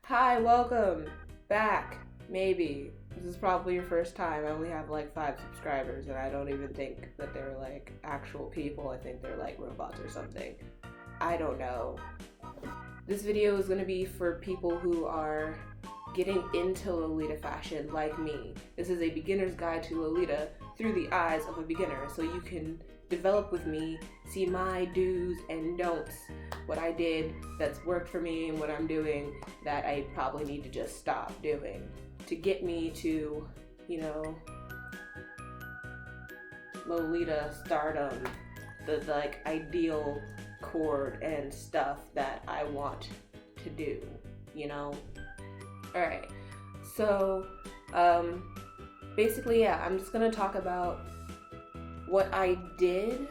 Hi, welcome back. Maybe. This is probably your first time. I only have like 5 subscribers, and I don't even think that they're like actual people. I think they're like robots or something. I don't know. This video is going to be for people who are getting into Lolita fashion like me. This is a beginner's guide to Lolita through the eyes of a beginner, so you can develop with me, see my do's and don'ts, what I did that's worked for me and what I'm doing that I probably need to just stop doing to get me to, Lolita stardom, the like ideal cord and stuff that I want to do, Alright, so basically, yeah, I'm just gonna talk about what I did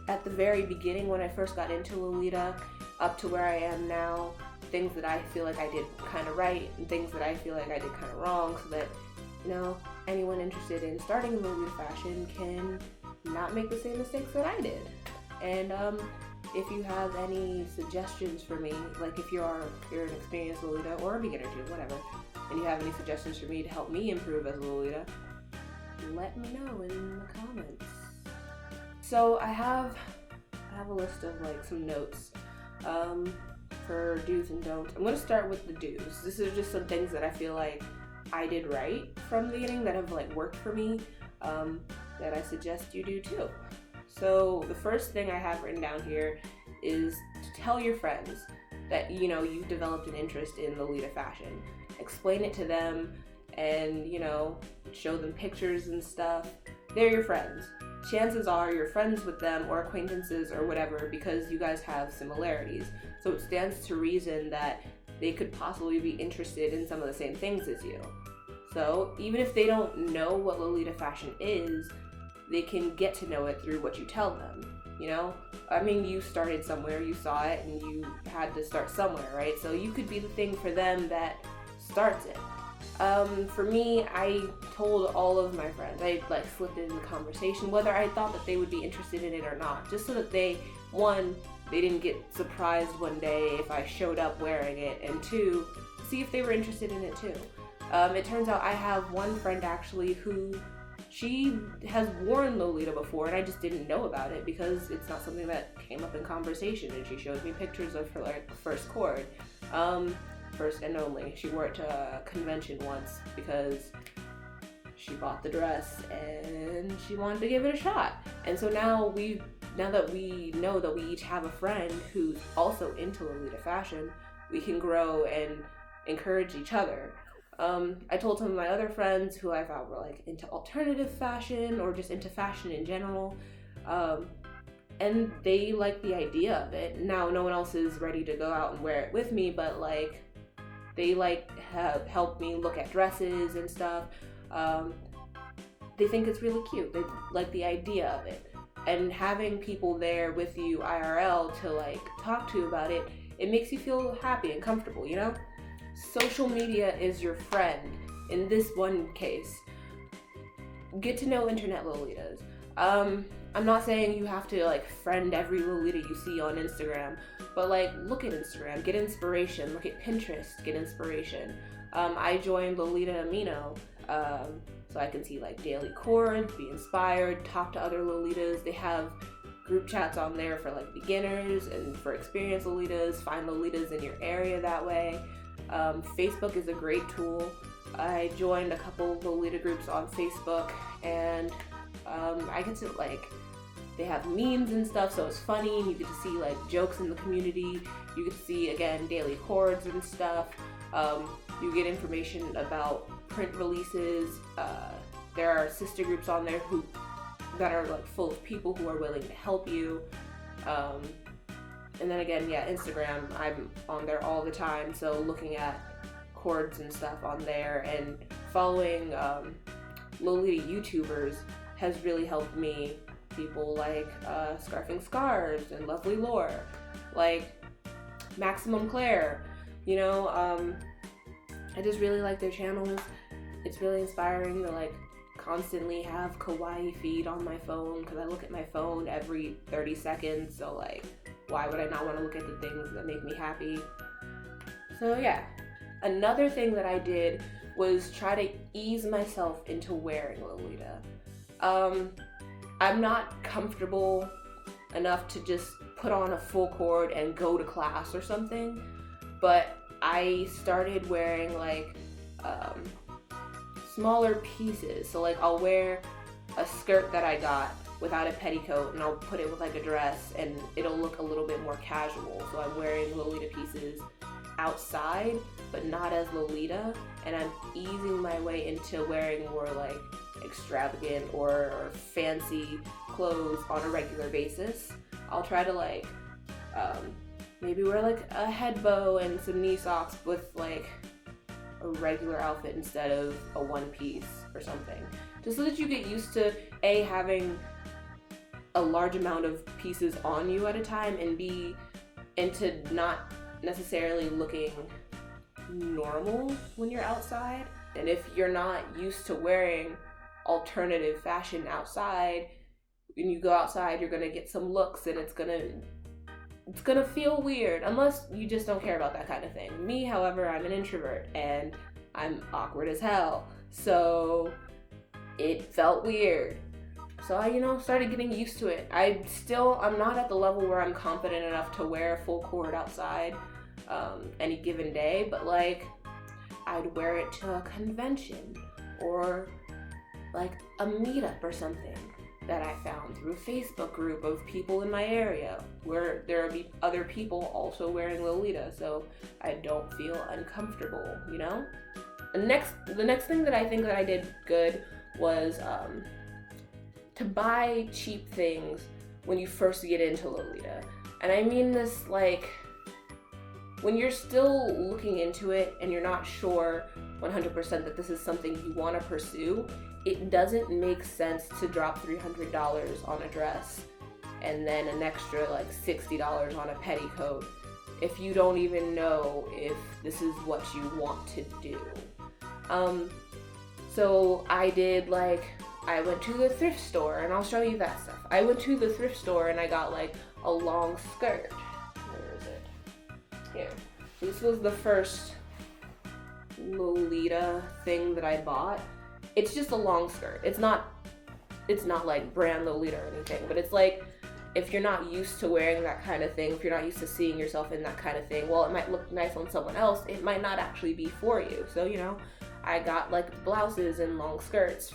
at the very beginning when I first got into Lolita up to where I am now, things that I feel like I did kind of right and things that I feel like I did kind of wrong, so that, anyone interested in starting in Lolita fashion can not make the same mistakes that I did. And if you have any suggestions for me, like if you're an experienced Lolita or a beginner too, whatever, and you have any suggestions for me to help me improve as a Lolita, let me know in the comments. So I have a list of like some notes for do's and don'ts. I'm going to start with the do's. This is just some things that I feel like I did right from the beginning that have like worked for me, that I suggest you do too. So the first thing I have written down here is to tell your friends that you've developed an interest in Lolita fashion. Explain it to them and show them pictures and stuff. They're your friends. Chances are you're friends with them or acquaintances or whatever because you guys have similarities. So it stands to reason that they could possibly be interested in some of the same things as you. So even if they don't know what Lolita fashion is, they can get to know it through what you tell them, you started somewhere, you saw it, and you had to start somewhere, right? So you could be the thing for them that starts it. For me, I told all of my friends, I slipped in the conversation, whether I thought that they would be interested in it or not, just so that they didn't get surprised one day if I showed up wearing it, and two, see if they were interested in it too. It turns out I have one friend actually who she has worn Lolita before, and I just didn't know about it because it's not something that came up in conversation, and she showed me pictures of her first cord. First and only. She wore it to a convention once because she bought the dress and she wanted to give it a shot. And so now that we know that we each have a friend who's also into Lolita fashion, we can grow and encourage each other. I told some of my other friends who I thought were into alternative fashion or just into fashion in general, and they like the idea of it. Now no one else is ready to go out and wear it with me, but they have helped me look at dresses and stuff. They think it's really cute. They like the idea of it. And having people there with you IRL to talk to about it, it makes you feel happy and comfortable, Social media is your friend in this one case. Get to know internet Lolitas. I'm not saying you have to friend every Lolita you see on Instagram, but look at Instagram, get inspiration. Look at Pinterest, get inspiration. I joined Lolita Amino, so I can see daily cords, be inspired, talk to other Lolitas. They have group chats on there for beginners and for experienced Lolitas. Find Lolitas in your area that way. Facebook is a great tool. I joined a couple Lolita groups on Facebook, and I get to they have memes and stuff, so it's funny. You get to see jokes in the community. You get to see again daily cords and stuff. You get information about print releases. There are sister groups on there that are full of people who are willing to help you. And then again, Instagram, I'm on there all the time, so looking at cords and stuff on there and following Lolita YouTubers has really helped me. People Scarfing Scars and Lovely Lore, Maximum Claire, I just really like their channels. It's really inspiring to constantly have kawaii feed on my phone because I look at my phone every 30 seconds, so why would I not want to look at the things that make me happy? So yeah, Another thing that I did was try to ease myself into wearing Lolita. I'm not comfortable enough to just put on a full cord and go to class or something, but I started wearing like smaller pieces. So like I'll wear a skirt that I got without a petticoat and I'll put it with like a dress and it'll look a little bit more casual. So I'm wearing Lolita pieces outside but not as Lolita, and I'm easing my way into wearing more like extravagant or fancy clothes on a regular basis. I'll try to like maybe wear like a head bow and some knee socks with like a regular outfit instead of a one piece or something, just so that you get used to A, having a large amount of pieces on you at a time, and B, into not necessarily looking normal when you're outside. And if you're not used to wearing alternative fashion outside, when you go outside you're gonna get some looks and it's gonna feel weird, unless you just don't care about that kind of thing. Me, however, I'm an introvert and I'm awkward as hell, so it felt weird. So I, started getting used to it. I'm not at the level where I'm confident enough to wear a full cord outside any given day, but like I'd wear it to a convention or like a meetup or something that I found through a Facebook group of people in my area where there would be other people also wearing Lolita, so I don't feel uncomfortable, The next thing that I think that I did good was to buy cheap things when you first get into Lolita. And I mean this like when you're still looking into it and you're not sure 100% that this is something you want to pursue, it doesn't make sense to drop $300 on a dress and then an extra like $60 on a petticoat if you don't even know if this is what you want to do. So I went to the thrift store, and I'll show you that stuff. I went to the thrift store and I got like a long skirt. Where is it? Here. So this was the first Lolita thing that I bought. It's just a long skirt. It's not like brand Lolita or anything, but it's like if you're not used to wearing that kind of thing, if you're not used to seeing yourself in that kind of thing, while it might look nice on someone else, it might not actually be for you. So, I got like blouses and long skirts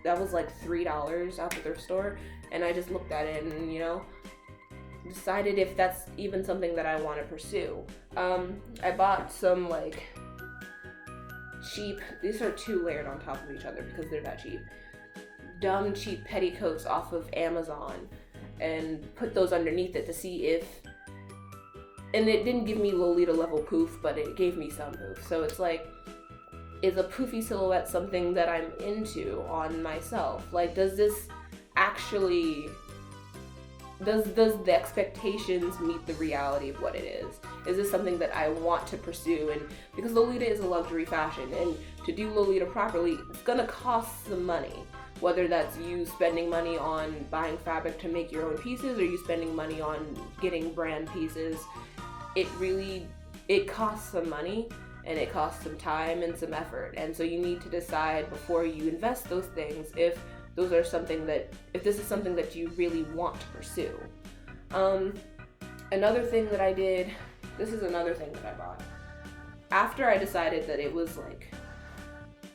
that was like $3 at the thrift store, and I just looked at it and, decided if that's even something that I want to pursue. I bought some like cheap, these are two layered on top of each other because they're that cheap, dumb cheap petticoats off of Amazon, and put those underneath it to see if, and it didn't give me Lolita level poof, but it gave me some poof. So it's like, is a poofy silhouette something that I'm into on myself? Like, does this actually, does the expectations meet the reality of what it is? Is this something that I want to pursue? And because Lolita is a luxury fashion, and to do Lolita properly, it's gonna cost some money. Whether that's you spending money on buying fabric to make your own pieces, or you spending money on getting brand pieces, it costs some money, and it costs some time and some effort. And so you need to decide before you invest those things if this is something that you really want to pursue. Another thing that I did, this is another thing that I bought. After I decided that it was like,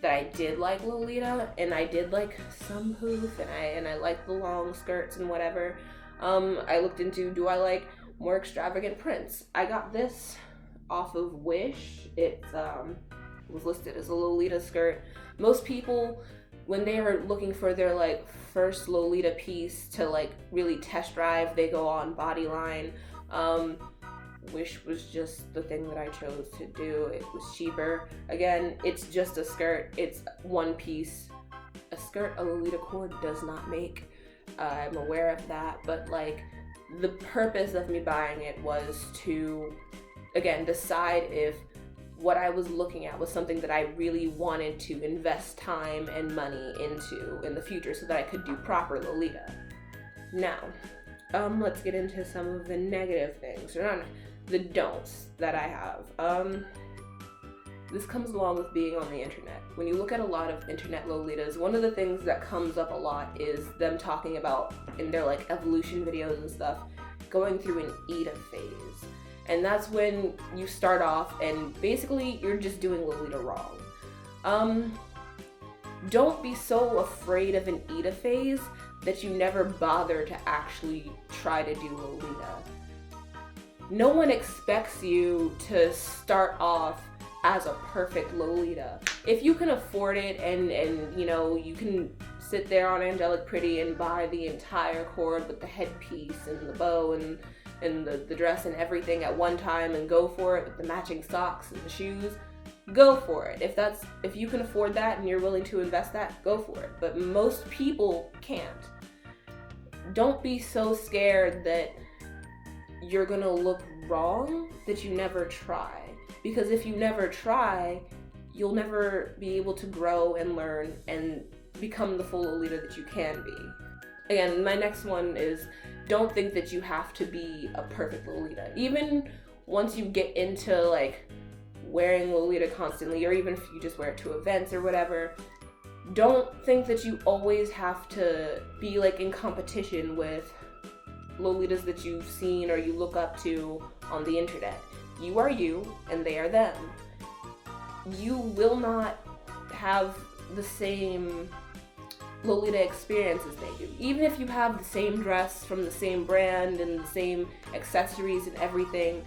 that I did like Lolita, and I did like some poof, and I like the long skirts and whatever, I looked into, do I like more extravagant prints? I got this off of Wish. It was listed as a Lolita skirt. Most people, when they are looking for their like first Lolita piece to like really test drive, they go on Bodyline. Wish was just the thing that I chose to do. It was cheaper. Again, it's just a skirt. It's one piece. A skirt a Lolita cord does not make. I'm aware of that, but like the purpose of me buying it was to, again, decide if what I was looking at was something that I really wanted to invest time and money into in the future so that I could do proper Lolita. Now, let's get into some of the negative things, or not, the don'ts that I have. this comes along with being on the internet. When you look at a lot of internet Lolitas, one of the things that comes up a lot is them talking about, in their like evolution videos and stuff, going through an Ida phase. And that's when you start off and basically you're just doing Lolita wrong. Don't be so afraid of an Ida phase that you never bother to actually try to do Lolita. No one expects you to start off as a perfect Lolita. If you can afford it and you know, you can sit there on Angelic Pretty and buy the entire cord with the headpiece and the bow and the dress and everything at one time and go for it with the matching socks and the shoes, go for it. If you can afford that and you're willing to invest that, go for it. But most people can't. Don't be so scared that you're gonna look wrong that you never try. Because if you never try, you'll never be able to grow and learn and become the full Lolita that you can be. Again, my next one is, don't think that you have to be a perfect Lolita. Even once you get into like wearing Lolita constantly, or even if you just wear it to events or whatever, don't think that you always have to be like in competition with Lolitas that you've seen or you look up to on the internet. You are you and they are them. You will not have the same Lolita experience as they do. Even if you have the same dress from the same brand and the same accessories and everything,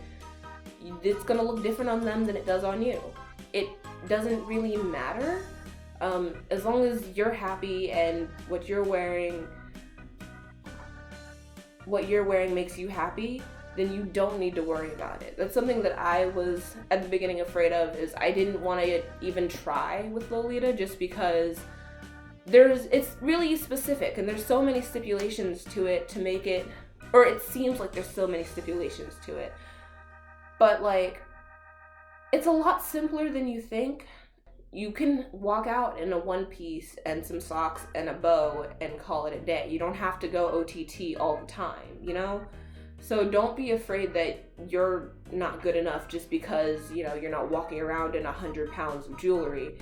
it's gonna look different on them than it does on you. It doesn't really matter. As long as you're happy and what you're wearing makes you happy, then you don't need to worry about it. That's something that I was at the beginning afraid of, is I didn't want to even try with Lolita just because it's really specific and there's so many stipulations to it to make it, or it seems like there's so many stipulations to it. But like, it's a lot simpler than you think. You can walk out in a one piece and some socks and a bow and call it a day. You don't have to go OTT all the time, you know? So don't be afraid that you're not good enough just because, you know, you're not walking around in 100 pounds of jewelry.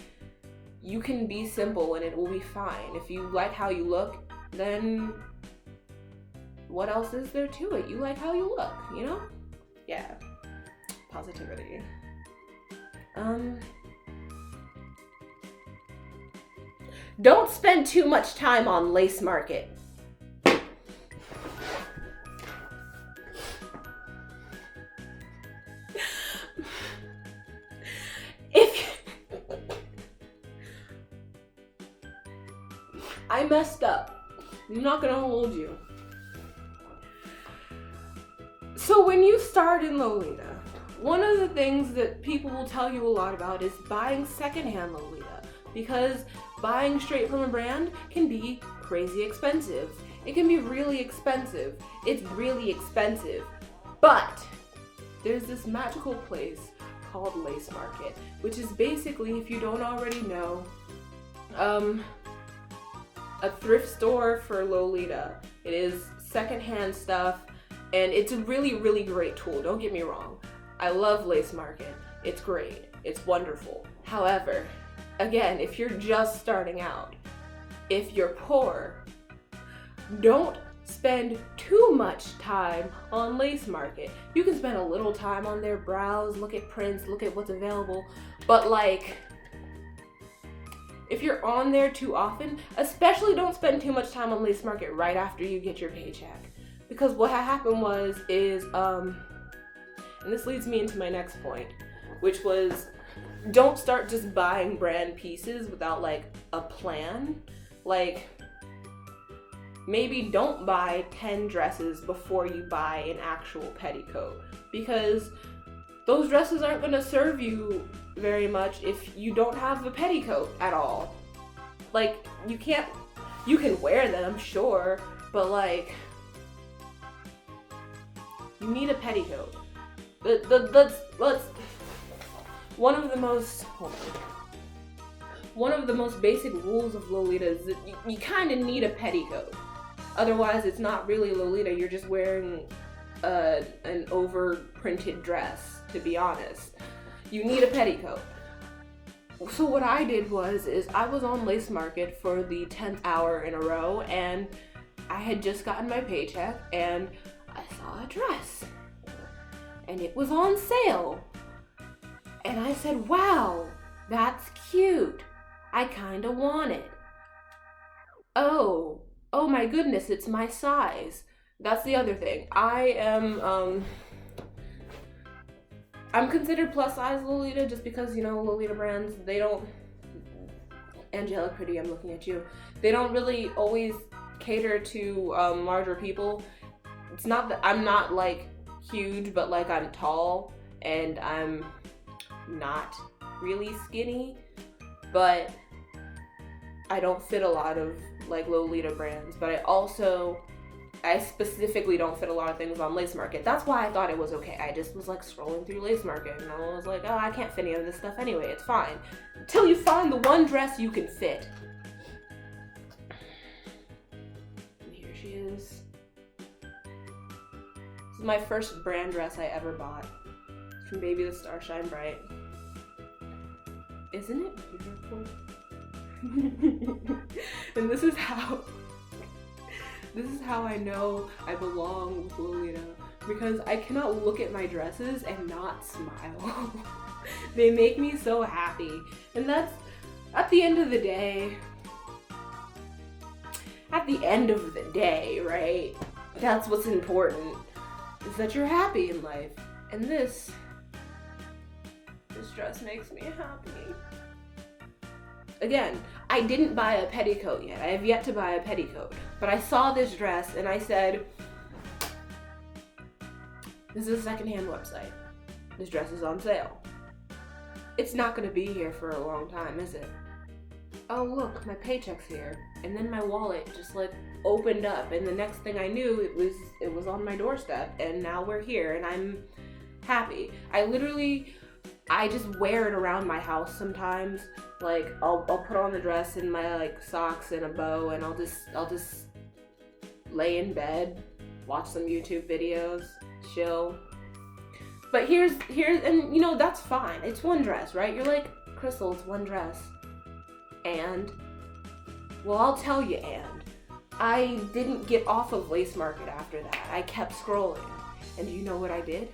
You can be simple and it will be fine. If you like how you look, then what else is there to it? You like how you look, you know? Yeah. Positivity. Don't spend too much time on Lace Market. I messed up. I'm not gonna hold you. So when you start in Lolita, one of the things that people will tell you a lot about is buying secondhand Lolita, because buying straight from a brand can be crazy expensive. It can be really expensive. It's really expensive. But there's this magical place called Lace Market, which is basically, if you don't already know, a thrift store for Lolita. It is secondhand stuff, and it's a really, really great tool. Don't get me wrong. I love Lace Market. It's great. It's wonderful. However, again, if you're just starting out, if you're poor, don't spend too much time on Lace Market. You can spend a little time on there, browse, look at prints, look at what's available, but like, if you're on there too often, especially don't spend too much time on Lace Market right after you get your paycheck. Because what happened is, and this leads me into my next point, which was, don't start just buying brand pieces without like a plan. Like, maybe don't buy 10 dresses before you buy an actual petticoat, because those dresses aren't gonna serve you very much if you don't have a petticoat at all. Like, you can wear them, sure, but like, you need a petticoat. Let's one of the most basic rules of Lolita is that you kind of need a petticoat. Otherwise, it's not really Lolita. You're just wearing an over-printed dress, to be honest. You need a petticoat. So what I did is I was on Lace Market for the 10th hour in a row, and I had just gotten my paycheck, and I saw a dress, and it was on sale. And I said, wow, that's cute. I kinda want it. Oh my goodness, it's my size. That's the other thing. I'm considered plus size Lolita just because, Lolita brands, they don't, Angelic Pretty, I'm looking at you, they don't really always cater to larger people. It's not that I'm not like huge, but like I'm tall and I'm not really skinny, but I don't fit a lot of like Lolita brands, but I specifically don't fit a lot of things on Lace Market. That's why I thought it was okay. I just was like scrolling through Lace Market and I was like, oh, I can't fit any of this stuff anyway, it's fine. Until you find the one dress you can fit. And here she is. This is my first brand dress I ever bought. It's from Baby the Star Shine Bright. Isn't it beautiful? And this is how I know I belong with Lolita, because I cannot look at my dresses and not smile. They make me so happy, and that's at the end of the day, right? That's what's important, is that you're happy in life. And this dress makes me happy. Again, I didn't buy a petticoat yet. I have yet to buy a petticoat. But I saw this dress and I said, this is a secondhand website. This dress is on sale. It's not gonna be here for a long time, is it? Oh look, my paycheck's here. And then my wallet just like opened up, and the next thing I knew, it was on my doorstep, and now we're here and I'm happy. I just wear it around my house sometimes. Like I'll put on the dress and my like socks and a bow, and I'll just lay in bed, watch some YouTube videos, chill. But here's and that's fine. It's one dress, right? You're like, Crystal, it's one dress. And well, I'll tell you, and I didn't get off of Lace Market after that. I kept scrolling. And do you know what I did?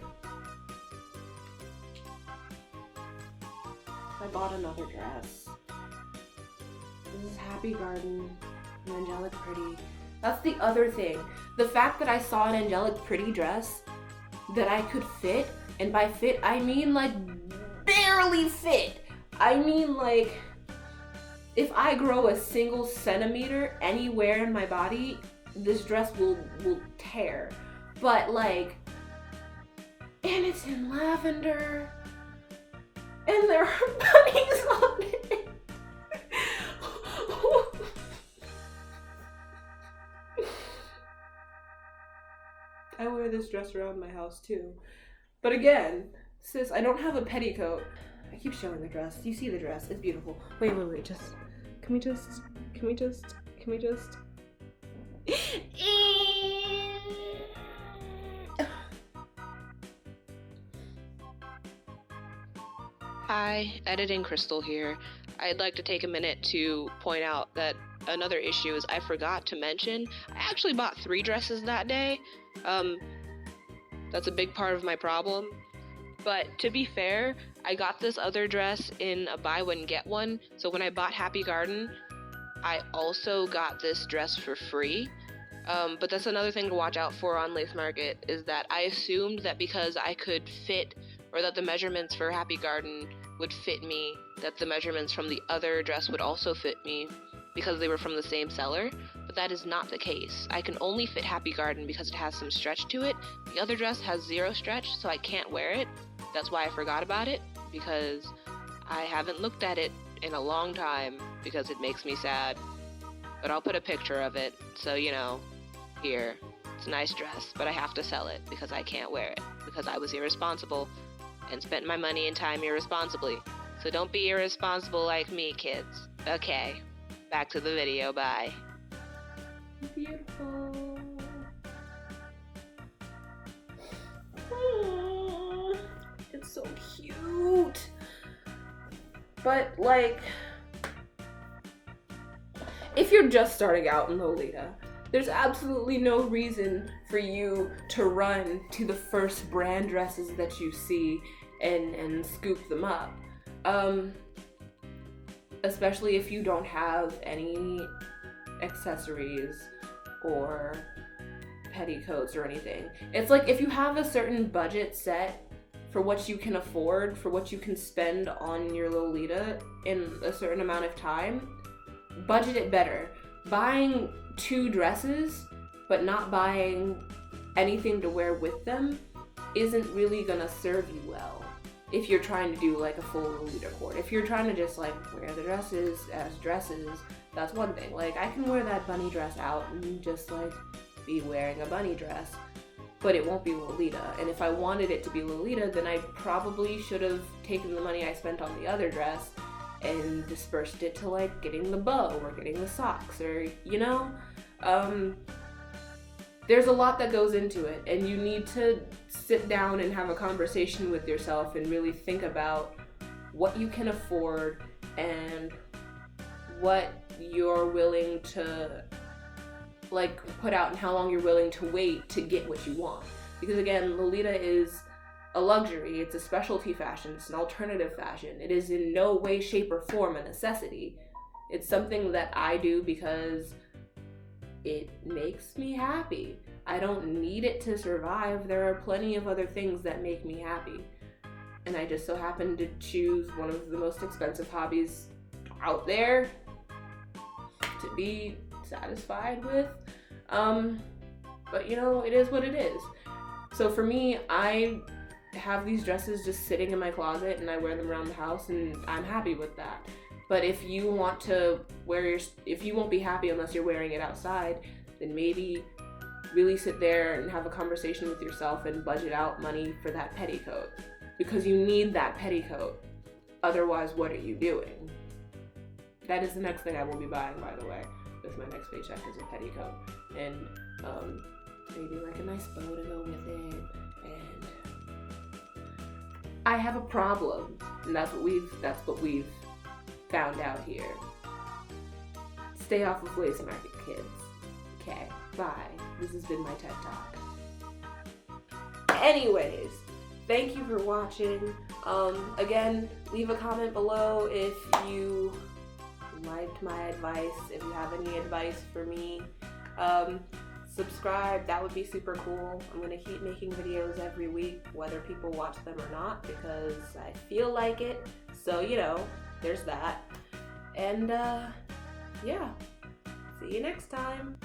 I bought another dress. This is Happy Garden, an Angelic Pretty. That's the other thing. The fact that I saw an Angelic Pretty dress that I could fit, and by fit, I mean like barely fit. I mean like, if I grow a single centimeter anywhere in my body, this dress will tear. But like, and it's in lavender. And there are bunnies on it. I wear this dress around my house too. But again, sis, I don't have a petticoat. I keep showing the dress. You see the dress. It's beautiful. Wait, just... Can we just... Hi, Editing Crystal here. I'd like to take a minute to point out that another issue is I forgot to mention I actually bought 3 dresses that day. That's a big part of my problem. But to be fair, I got this other dress in a buy one get one, so when I bought Happy Garden, I also got this dress for free. But that's another thing to watch out for on Lace Market, is that I assumed that because I could fit, or that the measurements for Happy Garden would fit me, that the measurements from the other dress would also fit me because they were from the same seller, but that is not the case. I can only fit Happy Garden because it has some stretch to it. The other dress has 0 stretch, so I can't wear it. That's why I forgot about it, because I haven't looked at it in a long time because it makes me sad. But I'll put a picture of it, so here. It's a nice dress, but I have to sell it because I can't wear it, because I was irresponsible and spent my money and time irresponsibly. So don't be irresponsible like me, kids. Okay, back to the video, bye. Beautiful. Oh, it's so cute. But, like, if you're just starting out in Lolita, there's absolutely no reason for you to run to the first brand dresses that you see and scoop them up. Especially if you don't have any accessories or petticoats or anything. It's like if you have a certain budget set for what you can afford, for what you can spend on your Lolita in a certain amount of time, budget it better. Buying 2 dresses but not buying anything to wear with them isn't really gonna serve you well if you're trying to do like a full Lolita court. If you're trying to just like wear the dresses as dresses, that's one thing. Like, I can wear that bunny dress out and just like be wearing a bunny dress, but it won't be Lolita. And if I wanted it to be Lolita, then I probably should have taken the money I spent on the other dress and dispersed it to like getting the bow or getting the socks, or you know, there's a lot that goes into it, and you need to sit down and have a conversation with yourself and really think about what you can afford and what you're willing to like put out and how long you're willing to wait to get what you want. Because again, Lolita is a luxury, it's a specialty fashion, it's an alternative fashion. It is in no way, shape, or form a necessity. It's something that I do because it makes me happy. I don't need it to survive. There are plenty of other things that make me happy. And I just so happen to choose one of the most expensive hobbies out there to be satisfied with. But you know, it is what it is. So for me, I have these dresses just sitting in my closet and I wear them around the house and I'm happy with that. But if you want to if you won't be happy unless you're wearing it outside, then maybe really sit there and have a conversation with yourself and budget out money for that petticoat. Because you need that petticoat. Otherwise, what are you doing? That is the next thing I will be buying, by the way, with my next paycheck, is a petticoat. And maybe like a nice bow to go with it. And I have a problem. And that's what we've found out here. Stay off of Lace Market, kids. Okay, bye. This has been my TED Talk. Anyways, thank you for watching. Again, leave a comment below if you liked my advice, if you have any advice for me. Subscribe, that would be super cool. I'm gonna keep making videos every week, whether people watch them or not, because I feel like it. So, you know, there's that. And yeah, see you next time.